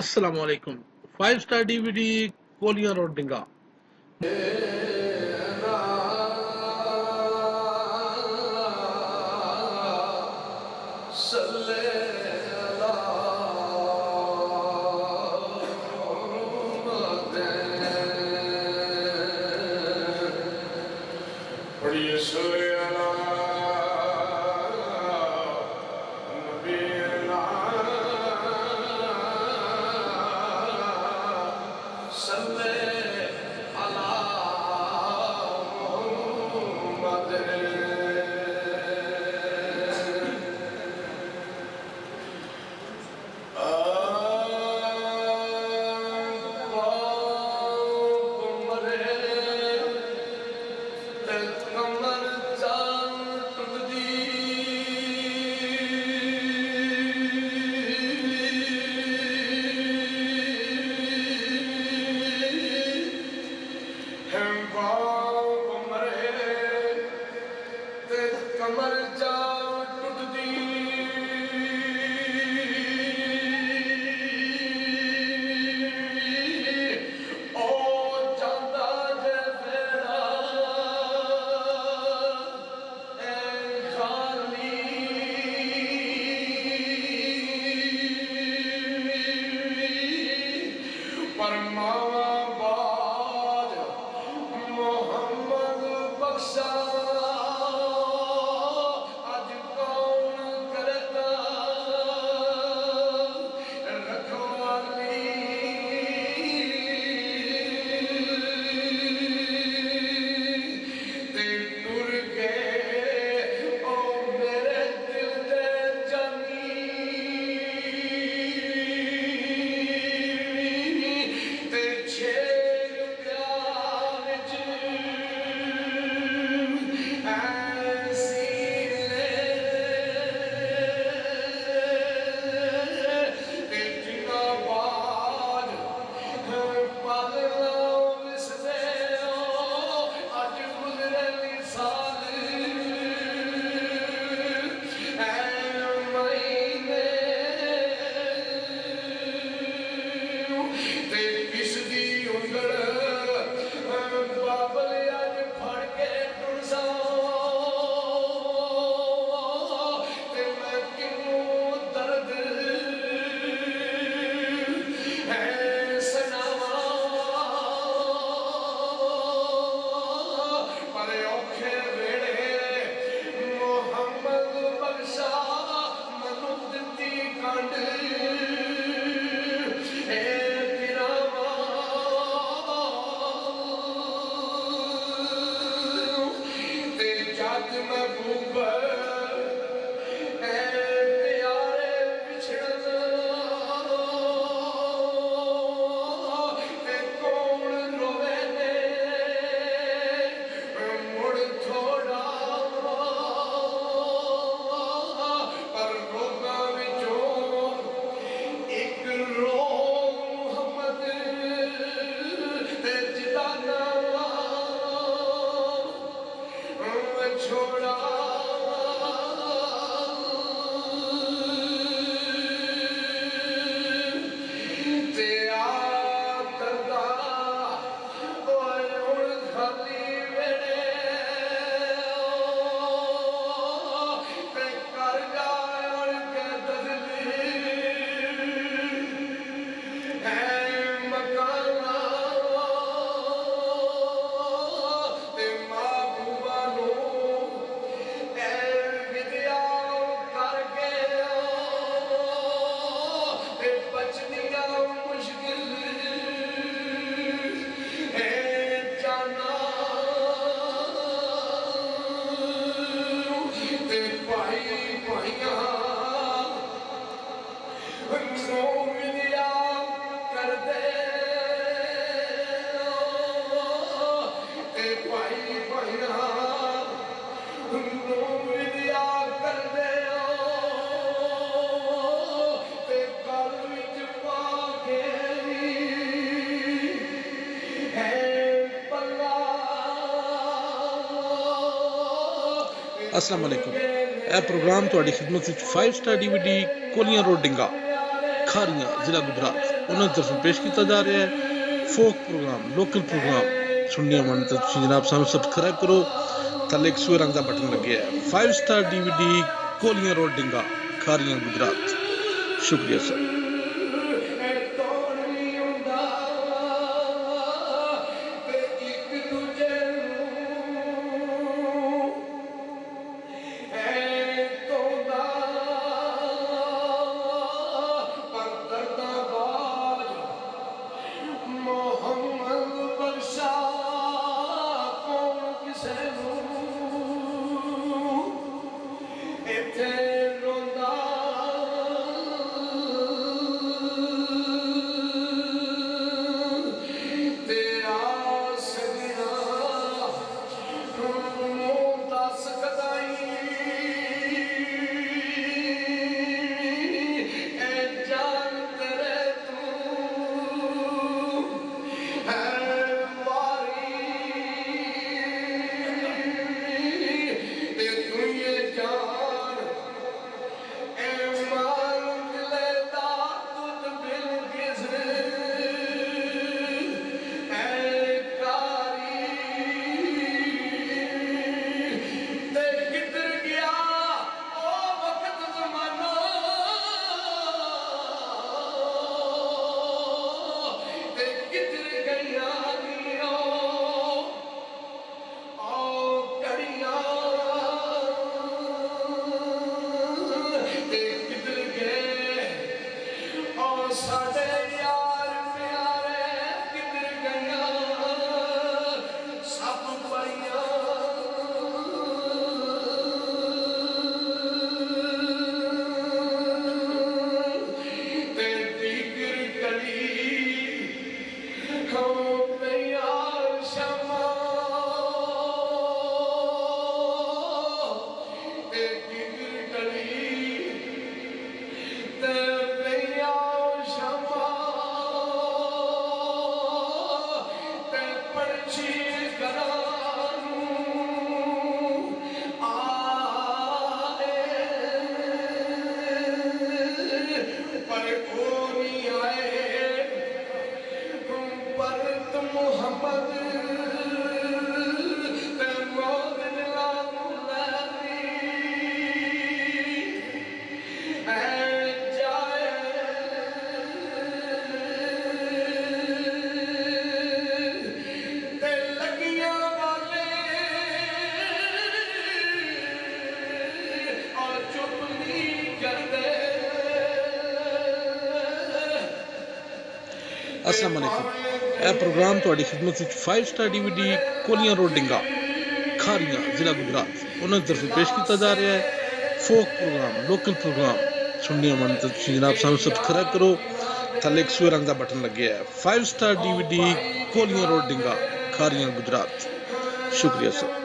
अस्सलामुअलैकुम। 5 star DVD कोलियां road डिंगा। अस्सलाम वालेकुम। यह प्रोग्राम ਤੁਹਾਡੀ ਖidmat ਵਿੱਚ 5 स्टार डीवीडी कोलियां रोड डिंगा खारियां जिला गुजरात उन्होंने तरफों पेश किया जा रहा है फोक प्रोग्राम लोकल प्रोग्राम सुनने मन तो जनाब सानू सब्सक्राइब करो थले एक सूए रंग का बटन लगे है 5 star DVD कोलियां road डिंगा Khariyan Gujarat शुक्रिया सर अस्सलाम वालेकुम यह प्रोग्राम ਤੁਹਾਡੀ ਖidmat ਵਿੱਚ 5 स्टार DVD ਕੋਲੀਆਂ ਰੋਡ ਡਿੰਗਾ ਖਾਰੀਆਂ ਜ਼ਿਲ੍ਹਾ ਗੁਜਰਾਤ ਉਹਨਾਂ ਦੀ ਤਰਫੋਂ ਪੇਸ਼ ਕੀਤਾ ਜਾ ਰਿਹਾ ਹੈ ਫੋਕ ਪ੍ਰੋਗਰਾਮ ਲੋਕਲ ਪ੍ਰੋਗਰਾਮ ਸੁਣਨੇ ਮਨ ਤਾਂ ਜਨਾਬ ਸਾਨੂੰ ਸਬਸਕ੍ਰਾਈਬ ਕਰੋ ਥੱਲੇ ਇੱਕ ਸੂਏ ਰੰਗ ਦਾ ਬਟਨ ਲੱਗਿਆ ਹੈ 5 स्टार DVD ਕੋਲੀਆਂ ਰੋਡ ਡਿੰਗਾ ਖਾਰੀਆਂ ਗੁਜਰਾਤ शुक्रिया सर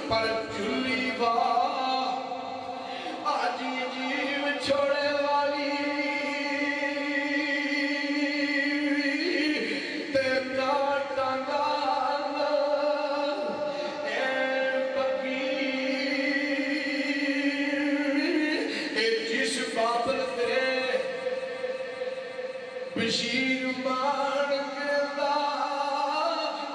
पर चुली वाह आज जीव छोड़े वाली ते ना टांगा ए फकीर ए जिस बाबल ते बशीर मान के दा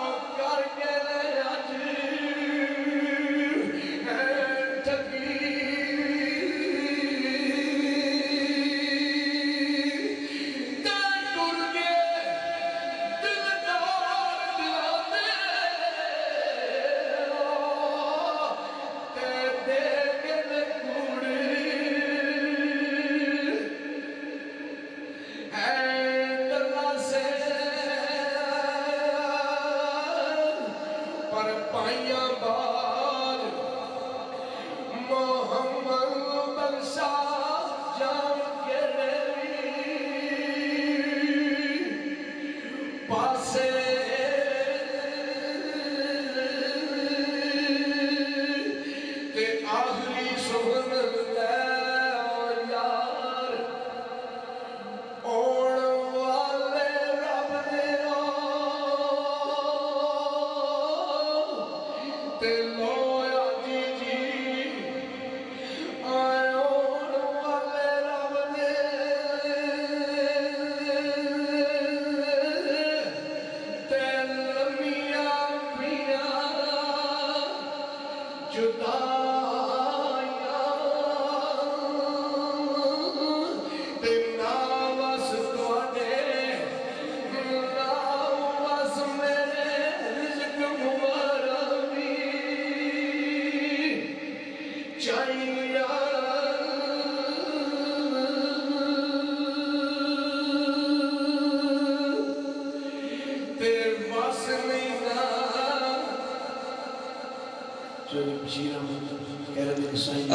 और करके ले आज पर पाइया बार मोहम्मद बख्शा जान के पासे ते आखिरी सुन ले यार ओण वाले रब दे ते लोया जी जी आए ओण वाले रब दे ते लम्मियां पिया जुदाइयां ते ना बस तुहाडे ना बस मेरे रिज़्क मुबारक चाहिया ते बस नहीं ना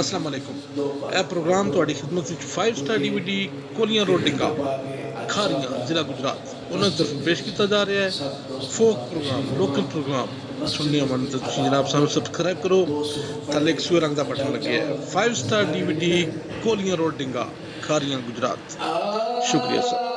अस्सलाम वालेकुम ਇਹ ਪ੍ਰੋਗਰਾਮ ਤੁਹਾਡੀ ਖidmat ਵਿੱਚ 5 ਸਟਾਰ DVD ਕੋਲੀਆਂ ਰੋਡ ਡਿੰਗਾ ਖਾਰੀਆਂ ਜ਼ਿਲ੍ਹਾ ਗੁਜਰਾਤ ਉਹਨਾਂ ਦੀ ਤਰਫੋਂ ਪੇਸ਼ ਕੀਤਾ ਜਾ ਰਿਹਾ ਹੈ ਫੋਕ ਪ੍ਰੋਗਰਾਮ ਲੋਕਲ ਪ੍ਰੋਗਰਾਮ ਸੁਣਨੇ ਮਨ ਤਾਂ ਤੁਸੀਂ ਜਨਾਬ ਸਾਨੂੰ ਸਬਸਕ੍ਰਾਈਬ ਕਰੋ ਥੱਲੇ ਇੱਕ ਸੂਏ ਰੰਗ ਦਾ ਬਟਨ ਲੱਗਿਆ ਹੈ 5 ਸਟਾਰ DVD ਕੋਲੀਆਂ ਰੋਡ ਡਿੰਗਾ ਖਾਰੀਆਂ ਗੁਜਰਾਤ ਸ਼ੁਕਰੀਆ ਸਰ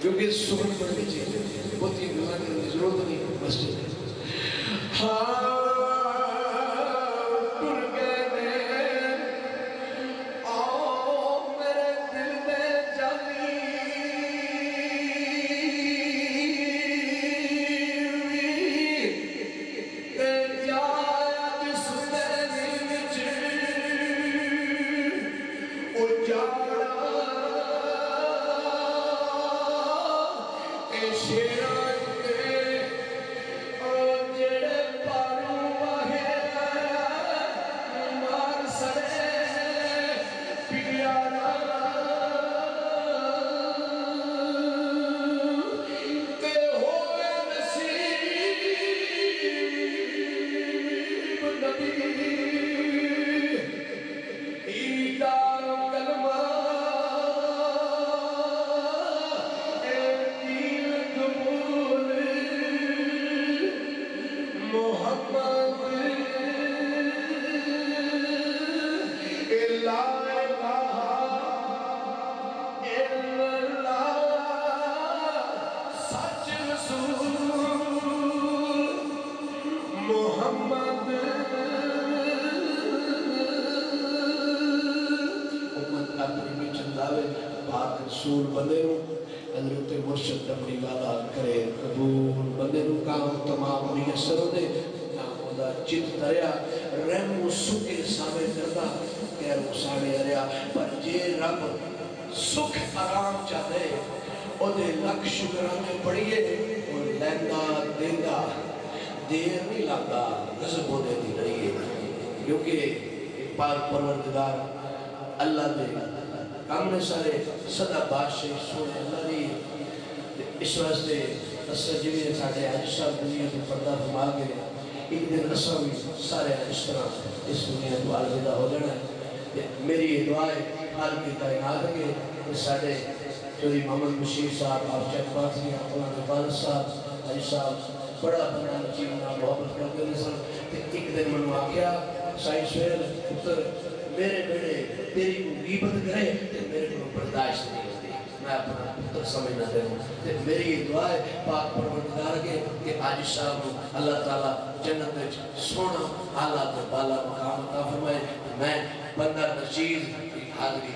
क्योंकि सुगन पढ़नी चाहिए बहुत ही की जरूरत नहीं बस हाँ टुर गए मेरे दिल में जानी रसूल बंदे हजरत मुर्शद अपनी वाला करे कबूल बंदे काम तमाम मुयसर होते ना चित तरया रहम सुख सामे करता खैर सामे हरिया पर जे रब सुख आराम चाहते ओदे लख शुक्राने पढ़िए और लैंदा देंदा देर नहीं लाता गजब होने दी रही क्योंकि पाक परवरदिगार अल्लाह दे काम ने सारे सदा बादशाह सोने अल्लाह दी इस वास्ते असर जिवें साडे आज साहब दुनिया तो पर्दा फरमा के एक दिन असा भी सारे इस तरह इस दुनिया तो अलविदा हो जाना है। मेरी दुआ है हाल की कायनात के साडे जो मोहम्मद बशीर साहब आप चकबात उन्होंने वालद साहब अजी साहब बड़ा बड़ा जीवना मोहब्बत करते सन एक दिन मैं आख्या साईं सुहेल पुत्र मेरे बेटे तेरी गीबत करे तो मेरे को बर्दाश्त नहीं होती मैं अपना पुत्र समझना दे मेरी ये दुआ है पाक परवरदिगार के कि आज साहब अल्लाह ताला जन्नत में सोना आला तो बाला मकाम अता फरमाए मैं बंदा नजीर की हाज़िरी